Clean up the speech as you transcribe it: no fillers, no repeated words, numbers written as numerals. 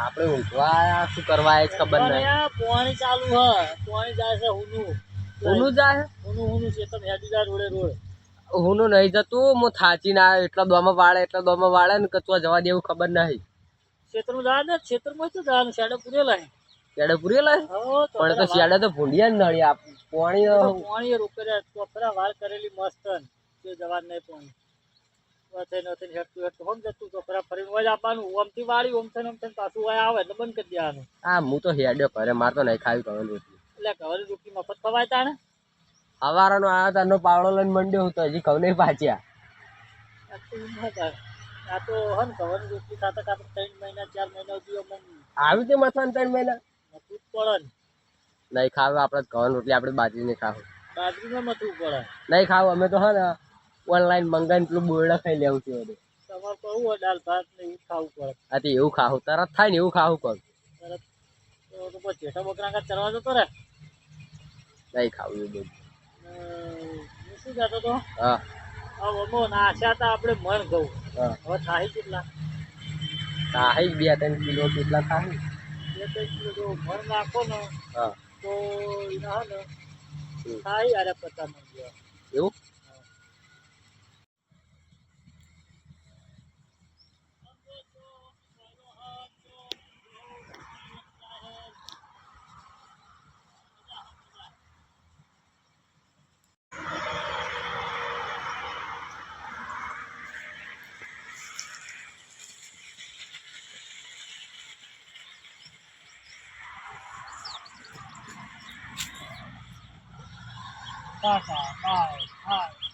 આપણે ઊંઘવા શું કરવા આયા છે ખબર નહીં. પાણી ચાલુ હ પાણી જાય છે હુનું જાય હુનું છે તમે હેડી જાય રોડે રોડ હુનું નહીં જતું હું થાચી ના એટલા દોમાં વાળે ને કચવા જવા દેવું ખબર નહીં. ક્ષેત્રમાં જાય ને ક્ષેત્રમાં શું જવાનું શેડો પૂરેલા શેડે પૂરેલા પણ તો શેડે તો ભૂંડિયા જ નળી પાણી રોકેલા ચોપરા વાળ કરેલી મસ્ત તે જવા નહીં પાણી નથી હેઠતું હેઠતું હોમ જતું ચોપરા ફરીને હોય આપવાનું ઓમથી વાળી ઓમથી પાછું હોય આવે એટલે બંધ કરી દેવાનું. હા હું તો હેડ્યો ઘરે મારે તો નહીં ખાવી કવન રોટલી એટલે ઘરે રોટલી મફત ખવાય તાણે હવારનો આવ્યો તારનો પાવડો લઈને મંડ્યો હું તો હજી ઘઉં નહીં પાચ્યા. આ તો હે ને ઘઉંની રોટલી ખાતા ખાતા 3 મહિના 4 મહિના સુધી આવી રીતે મથવાનું 3 મહિના મથવું જ પડે ને નહીં ખાવ આપણે ઘઉં રોટલી આપણે બાજરી નહીં ખાવ બાજરીમાં મથવું પડે નહીં ખાવ અમે તો હે ને ઓનલાઈન મંગાવીને પેલું બોરડા ખાઈ લેવું છે બધું. તમારે તો એવું હોય દાળ ભાત ને એવું ખાવું પડે. હા તો એવું ખાવું તરત થાય ને એવું ખાવું કર તરત તો પછી જેઠા બકરા કાંઈ ચરવા જતો રે નહીં ખાવું એવું બધું. હું શું કહેતો હતો હા હવે નાખ્યા હતા આપણે મણ ઘઉં હવે થાય કેટલા થાય 2-3 કિલો કેટલા થાય 2-3 કિલો જો મણ નાખો ને હા તો એના હે ને થાય યાર 50 મણ જેવા એવું Bye.